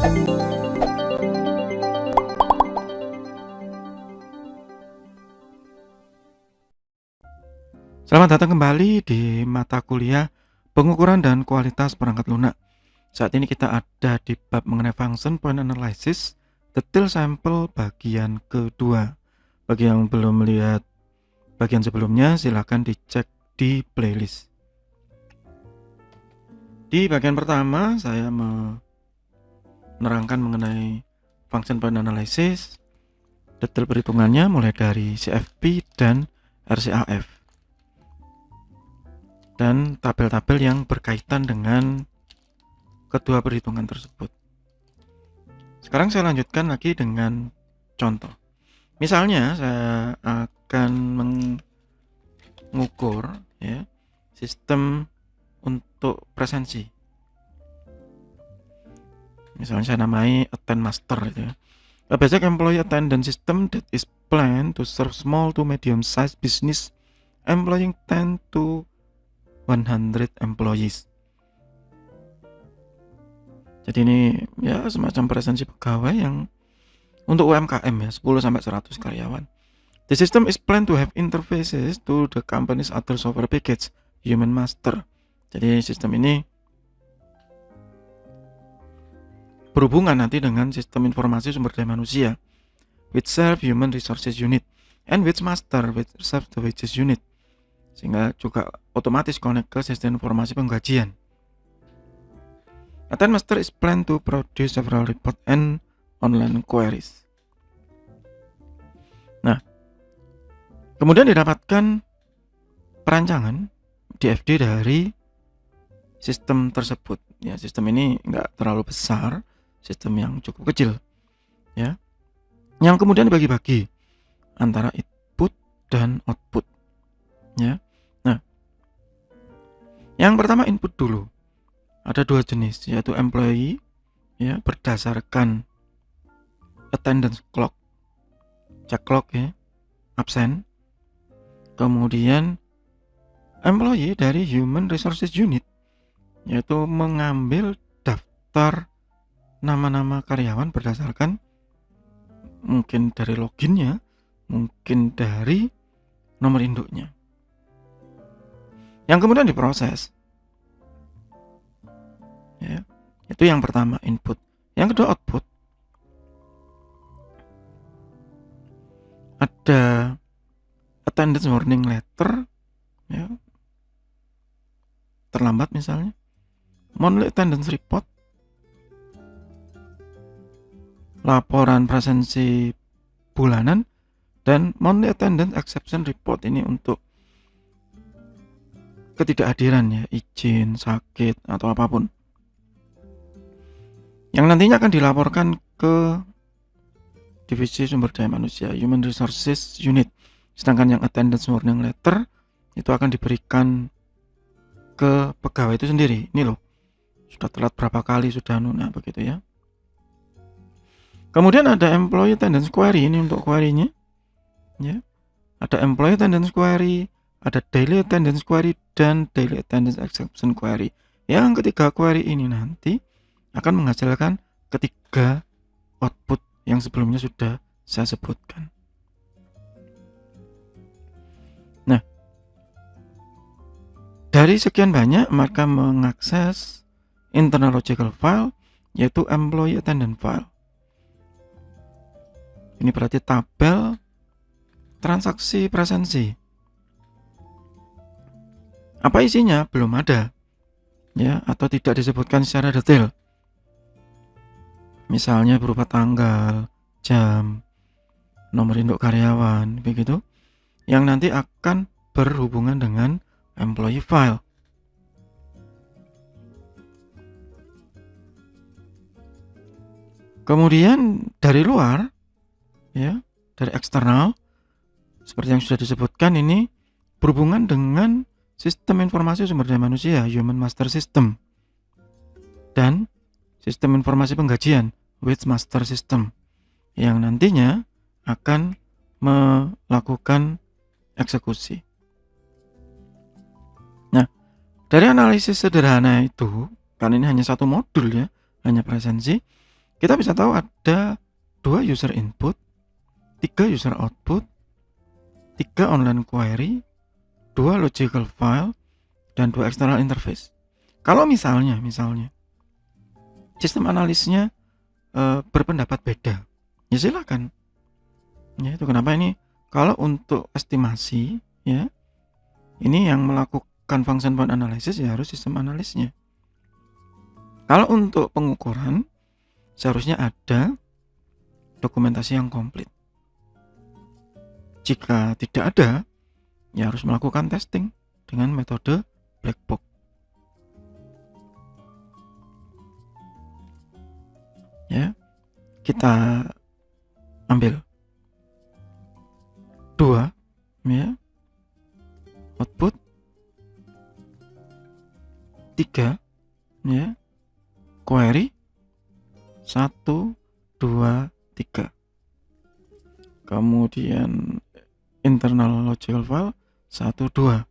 Selamat datang kembali di mata kuliah pengukuran dan kualitas perangkat lunak. Saat ini kita ada di bab mengenai function point analysis, detail sampel bagian kedua. Bagi yang belum melihat bagian sebelumnya, silakan dicek di playlist. Di bagian pertama, saya menerangkan mengenai function point analysis, detail perhitungannya mulai dari CFP dan RCAF. Dan tabel-tabel yang berkaitan dengan kedua perhitungan tersebut. Sekarang saya lanjutkan lagi dengan contoh. Misalnya saya akan mengukur sistem untuk presensi. Misalnya saya namai attend master gitu ya. A basic employee attendance system that is planned to serve small to medium sized business employing 10 to 100 employees. Jadi ini ya semacam presensi pegawai yang untuk UMKM ya, 10 sampai 100 karyawan. The system is planned to have interfaces to the company's other software package, Human Master. Jadi sistem ini berhubungan nanti dengan sistem informasi sumber daya manusia, which serve Human Resources Unit, and which Master, which serve the Wages Unit. Sehingga juga otomatis connect ke sistem informasi penggajian. Attend Master is planned to produce several report and online queries. Nah, kemudian didapatkan perancangan DFD dari sistem tersebut. Ya, sistem ini nggak terlalu besar, sistem yang cukup kecil, ya. Yang kemudian dibagi-bagi antara input dan output. Ya. Nah, yang pertama input dulu. Ada dua jenis, yaitu employee ya berdasarkan attendance clock, check clock ya, absen. Kemudian employee dari Human Resources Unit, yaitu mengambil daftar nama-nama karyawan berdasarkan mungkin dari loginnya, mungkin dari nomor induknya. Yang kemudian diproses, ya, itu yang pertama input. Yang kedua output. Ada attendance warning letter, ya, terlambat misalnya, monthly attendance report, laporan presensi bulanan, dan monthly attendance exception report. Ini untuk ketidakhadiran ya, izin, sakit, atau apapun yang nantinya akan dilaporkan ke divisi sumber daya manusia, Human Resources Unit. Sedangkan yang attendance warning letter itu akan diberikan ke pegawai itu sendiri. Ini loh, sudah telat berapa kali, sudah nuna begitu ya. Kemudian ada employee attendance query, ini untuk query-nya ya. Ada employee attendance query, ada daily attendance query, dan daily attendance exception query. Yang ketiga query ini nanti akan menghasilkan ketiga output yang sebelumnya sudah saya sebutkan. Nah, dari sekian banyak maka mengakses internal logical file, yaitu employee attendance file. Ini berarti tabel transaksi presensi. Apa isinya? Belum ada, ya, atau tidak disebutkan secara detail. Misalnya berupa tanggal, jam, nomor induk karyawan, begitu, yang nanti akan berhubungan dengan employee file. Kemudian dari luar, ya, dari eksternal, seperti yang sudah disebutkan, ini berhubungan dengan sistem informasi sumber daya manusia, Human Master System, dan sistem informasi penggajian, Wage Master System, yang nantinya akan melakukan eksekusi. Nah, dari analisis sederhana itu, kan ini hanya satu modul ya, hanya presensi, kita bisa tahu ada 2 user input, 3 user output, 3 online query, 2 logical file, dan 2 external interface. Kalau misalnya sistem analisnya berpendapat beda, ya silakan. Ya, itu kenapa ini kalau untuk estimasi, ya, ini yang melakukan function point analysis ya harus sistem analisnya. Kalau untuk pengukuran seharusnya ada dokumentasi yang komplit. Jika tidak ada, ya harus melakukan testing dengan metode black box. Ya, kita ambil 2, ya, output, 3, ya, query, 1, 2, 3. Kemudian internal logical file 1, 2.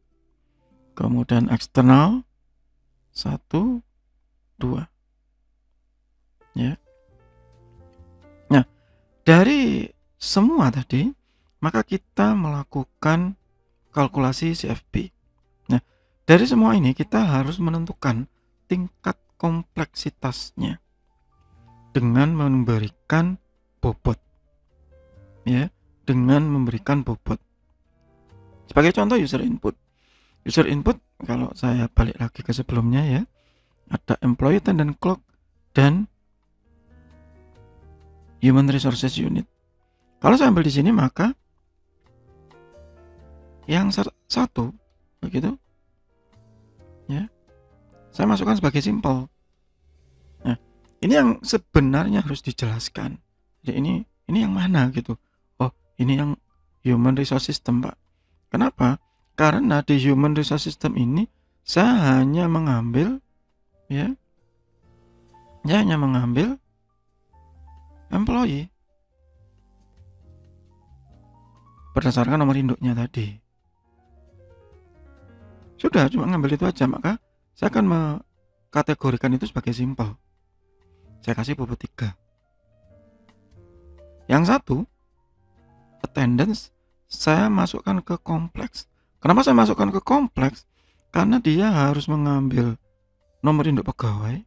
Kemudian eksternal 1, 2. Ya. Nah, dari semua tadi, maka kita melakukan kalkulasi CFP. Nah, dari semua ini kita harus menentukan tingkat kompleksitasnya dengan memberikan bobot. Ya, dengan memberikan bobot. Sebagai contoh user input. User input kalau saya balik lagi ke sebelumnya ya, ada employee attendance clock dan human resources unit. Kalau saya ambil di sini maka yang satu begitu ya, saya masukkan sebagai simple. Nah, ini yang sebenarnya harus dijelaskan. Jadi ini yang mana gitu. Oh, ini yang human resource system, Pak. Kenapa? Karena di human resource system ini saya hanya mengambil ya, saya hanya mengambil employee berdasarkan nomor induknya tadi. Sudah, cuma ngambil itu aja, maka saya akan mengkategorikan itu sebagai simple. Saya kasih bobot 3. Yang satu, attendance, saya masukkan ke kompleks. Kenapa saya masukkan ke kompleks? Karena dia harus mengambil nomor induk pegawai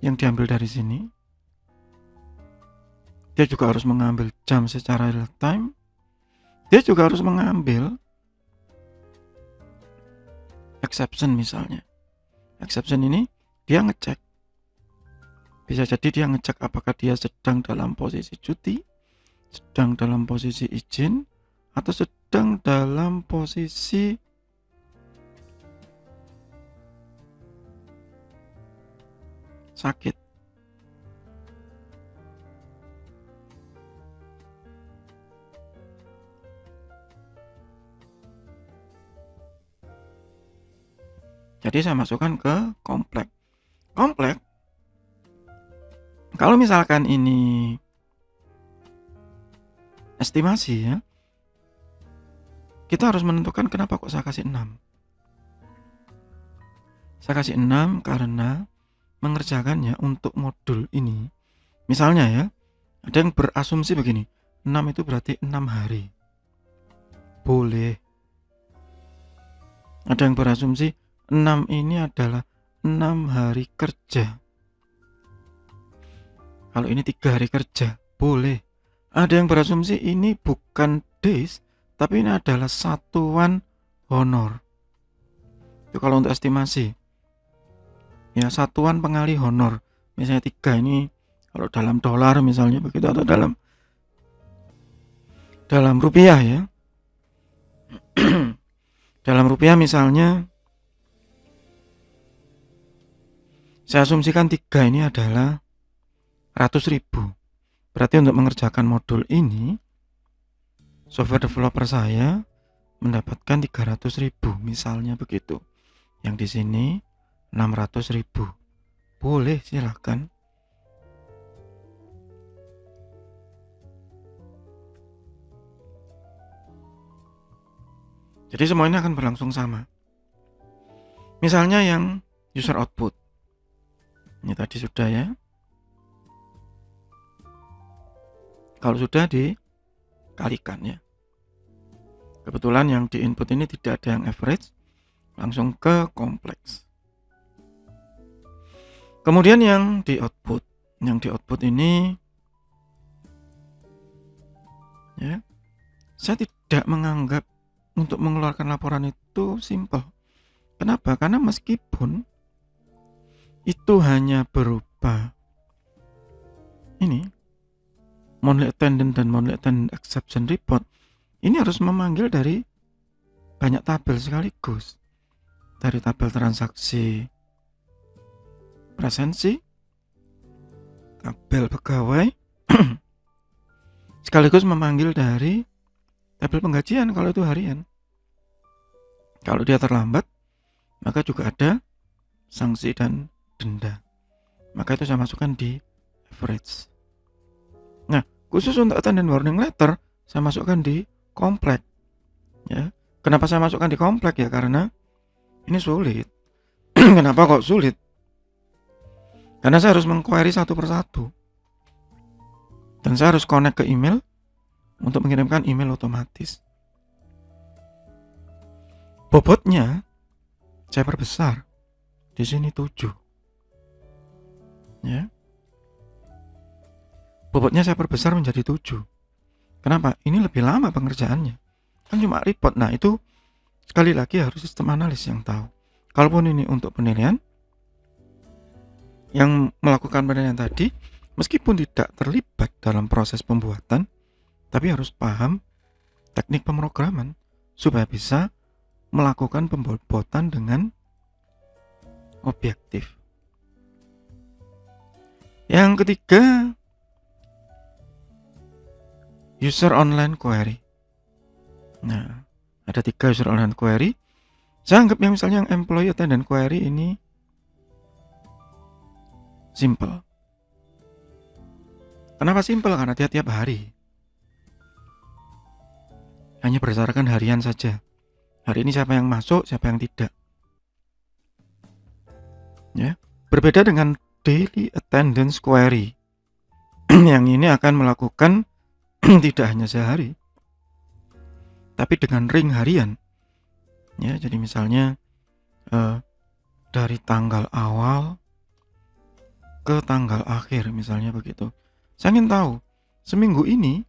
yang diambil dari sini. Dia juga harus mengambil jam secara real time. Dia juga harus mengambil exception misalnya. Exception ini dia ngecek. Bisa jadi dia ngecek apakah dia sedang dalam posisi cuti, sedang dalam posisi izin, atau sedang dalam posisi sakit. Jadi saya masukkan ke kompleks. Kompleks, kalau misalkan ini estimasi ya, kita harus menentukan kenapa kok saya kasih 6. Saya kasih 6 karena mengerjakannya untuk modul ini. Misalnya ya, ada yang berasumsi begini, 6 itu berarti 6 hari. Boleh. Ada yang berasumsi 6 ini adalah 6 hari kerja. Kalau ini 3 hari kerja, boleh. Ada yang berasumsi ini bukan days, tapi ini adalah satuan honor. Itu kalau untuk estimasi. Ya, satuan pengali honor. Misalnya 3 ini kalau dalam dolar misalnya begitu, atau dalam rupiah ya. Dalam rupiah misalnya saya asumsikan 3 ini adalah 100.000. Berarti untuk mengerjakan modul ini software developer saya mendapatkan 300.000 misalnya begitu. Yang di sini 600.000. Boleh, silahkan. Jadi semua ini akan berlangsung sama. Misalnya yang user output. Ini tadi sudah ya. kalau sudah dikalikan ya. Kebetulan yang di input ini tidak ada yang average, langsung ke kompleks. Kemudian yang di output ini ya, saya tidak menganggap untuk mengeluarkan laporan itu simple. Kenapa? Karena meskipun itu hanya berupa ini monthly attendance dan monthly attendance exception report, ini harus memanggil dari banyak tabel sekaligus. Dari tabel transaksi presensi, tabel pegawai, sekaligus memanggil dari tabel penggajian kalau itu harian. Kalau dia terlambat, maka juga ada sanksi dan denda. Maka itu saya masukkan di average. Nah, khusus untuk attendance warning letter, saya masukkan di kompleks. Ya, kenapa saya masukkan di kompleks ya? Karena ini sulit. Kenapa kok sulit? Karena saya harus mengquery satu persatu. Dan saya harus connect ke email untuk mengirimkan email otomatis. Bobotnya saya perbesar. Di sini 7. Ya. Bobotnya saya perbesar menjadi 7. Kenapa? Ini lebih lama pengerjaannya. Kan cuma report. Nah, itu sekali lagi harus sistem analis yang tahu. Kalaupun ini untuk penilaian, yang melakukan penilaian tadi meskipun tidak terlibat dalam proses pembuatan, tapi harus paham teknik pemrograman supaya bisa melakukan pembobotan dengan objektif. Yang ketiga, user online query. Nah, ada 3 user online query. Saya anggap yang misalnya yang employee attendance query ini simple. Kenapa simple? Karena dia tiap hari. Hanya berdasarkan harian saja. Hari ini siapa yang masuk, siapa yang tidak. Ya, berbeda dengan daily attendance query. Yang ini akan melakukan tidak hanya sehari, tapi dengan ring harian. Ya, jadi misalnya dari tanggal awal ke tanggal akhir misalnya begitu. Saya ingin tahu seminggu ini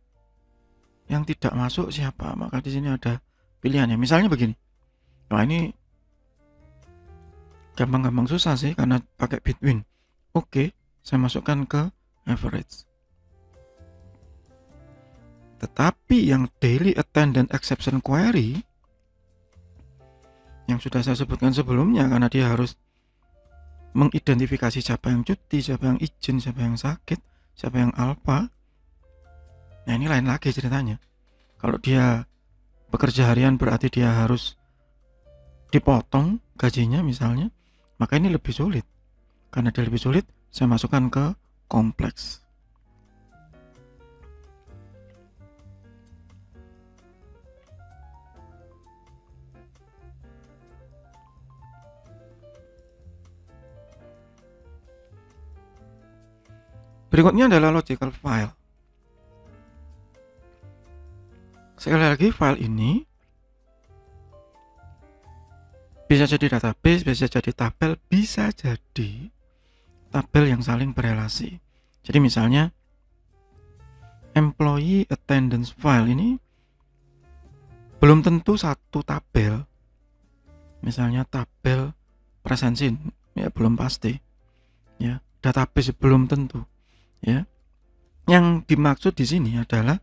yang tidak masuk siapa, maka di sini ada pilihannya. Misalnya begini. Nah, ini gampang-gampang susah sih karena pakai Bitwin. Oke, saya masukkan ke average. Tetapi yang daily attendance exception query yang sudah saya sebutkan sebelumnya, karena dia harus mengidentifikasi siapa yang cuti, siapa yang izin, siapa yang sakit, siapa yang alpha. Nah, ini lain lagi ceritanya. Kalau dia bekerja harian berarti dia harus dipotong gajinya misalnya, maka ini lebih sulit. Karena dia lebih sulit, saya masukkan ke kompleks. Berikutnya adalah logical file. Sekali lagi, file ini bisa jadi database, bisa jadi tabel, bisa jadi tabel yang saling berrelasi. Jadi misalnya employee attendance file ini belum tentu satu tabel. Misalnya tabel presensi, ya belum pasti. Ya, database belum tentu. Ya, yang dimaksud di sini adalah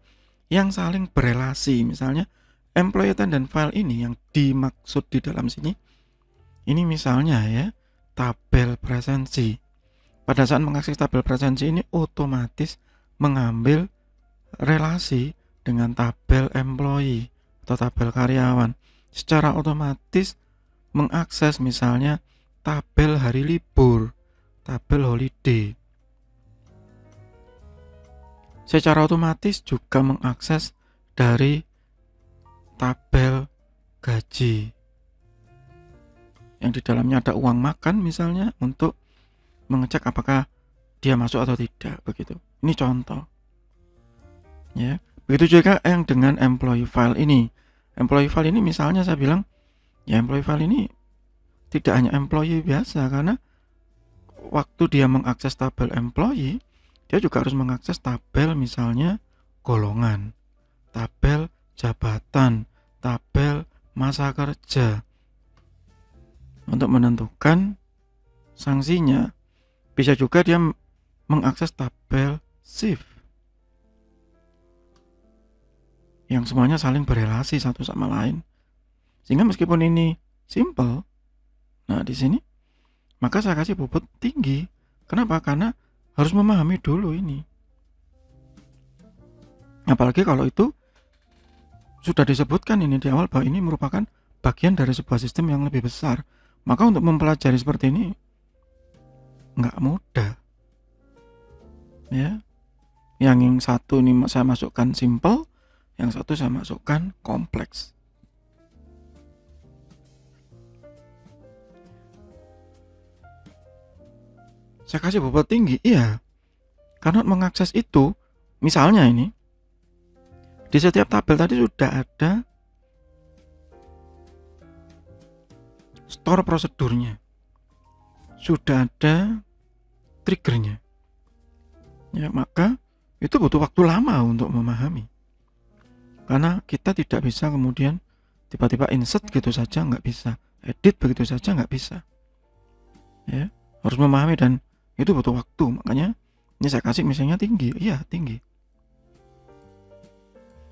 yang saling berrelasi. Misalnya employee attendance file ini yang dimaksud di dalam sini, ini misalnya ya tabel presensi. Pada saat mengakses tabel presensi ini otomatis mengambil relasi dengan tabel employee atau tabel karyawan. Secara otomatis mengakses misalnya tabel hari libur, tabel holiday. Secara otomatis juga mengakses dari tabel gaji yang di dalamnya ada uang makan misalnya untuk mengecek apakah dia masuk atau tidak begitu. Ini contoh. ya. Begitu juga yang dengan employee file ini. Employee file ini misalnya saya bilang, ya employee file ini tidak hanya employee biasa, karena waktu dia mengakses tabel employee, dia juga harus mengakses tabel misalnya golongan, tabel jabatan, tabel masa kerja, untuk menentukan sanksinya. Bisa juga dia mengakses tabel shift, yang semuanya saling berelasi satu sama lain. Sehingga meskipun ini simple, nah di sini maka saya kasih bobot tinggi. Kenapa? Karena harus memahami dulu ini. Apalagi kalau itu sudah disebutkan ini di awal bahwa ini merupakan bagian dari sebuah sistem yang lebih besar. Maka untuk mempelajari seperti ini nggak mudah, ya. Yang satu ini saya masukkan simple, yang satu saya masukkan kompleks. Saya kasih bobot tinggi, iya. Karena mengakses itu, misalnya ini, di setiap tabel tadi sudah ada store prosedurnya, sudah ada triggernya, ya. Maka itu butuh waktu lama untuk memahami, karena kita tidak bisa kemudian tiba-tiba insert gitu saja, nggak bisa, edit begitu saja nggak bisa, ya. Harus memahami dan itu butuh waktu. Makanya ini saya kasih misalnya tinggi, iya tinggi.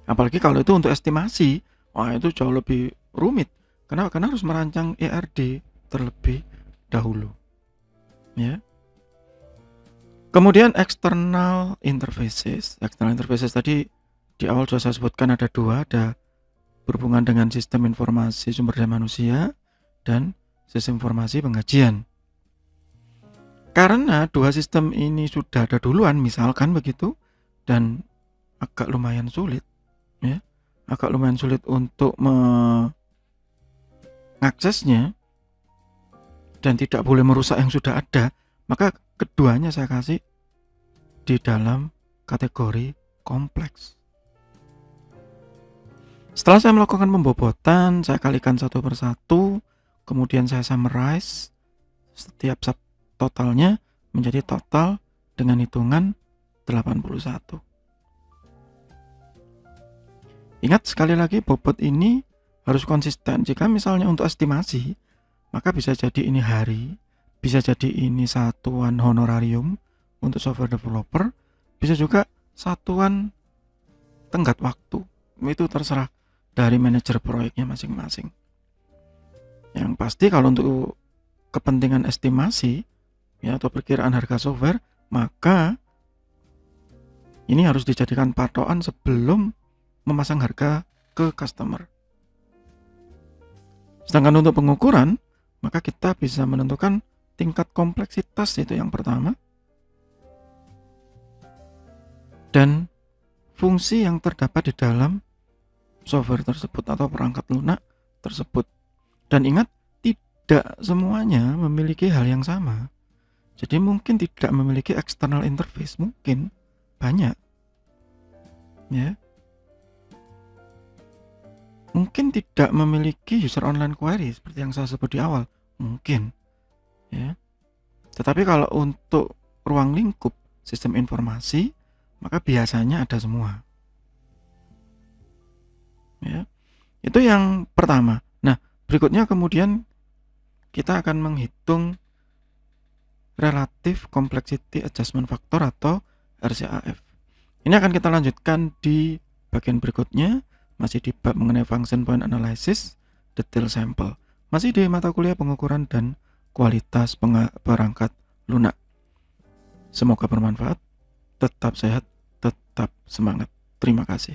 Apalagi kalau itu untuk estimasi, wah itu jauh lebih rumit. Kenapa? Karena harus merancang ERD terlebih dahulu, ya. Kemudian external interfaces. External interfaces tadi di awal sudah saya sebutkan ada dua, ada berhubungan dengan sistem informasi sumber daya manusia dan sistem informasi pengkajian. Karena dua sistem ini sudah ada duluan, misalkan begitu, dan agak lumayan sulit, ya, agak lumayan sulit untuk mengaksesnya dan tidak boleh merusak yang sudah ada, maka keduanya saya kasih di dalam kategori kompleks. Setelah saya melakukan pembobotan, saya kalikan satu persatu, kemudian saya summarize setiap totalnya menjadi total dengan hitungan 81. Ingat sekali lagi, bobot ini harus konsisten. Jika misalnya untuk estimasi, maka bisa jadi ini hari, bisa jadi ini satuan honorarium untuk software developer, bisa juga satuan tenggat waktu. Itu terserah dari manajer proyeknya masing-masing. Yang pasti kalau untuk kepentingan estimasi, ya, atau perkiraan harga software, maka ini harus dijadikan patokan sebelum memasang harga ke customer. Sedangkan untuk pengukuran, maka kita bisa menentukan tingkat kompleksitas, itu yang pertama, dan fungsi yang terdapat di dalam software tersebut atau perangkat lunak tersebut. Dan ingat, tidak semuanya memiliki hal yang sama. Jadi mungkin tidak memiliki external interface, mungkin banyak, ya. Mungkin tidak memiliki user online query seperti yang saya sebut di awal, mungkin, ya. Tetapi kalau untuk ruang lingkup sistem informasi, maka biasanya ada semua, ya. Itu yang pertama. Nah, berikutnya kemudian kita akan menghitung Relative Complexity Adjustment Factor atau RCAF. Ini akan kita lanjutkan di bagian berikutnya, masih di bab mengenai Function Point Analysis, Detail Sample, masih di mata kuliah pengukuran dan kualitas perangkat lunak. Semoga bermanfaat, tetap sehat, tetap semangat. Terima kasih.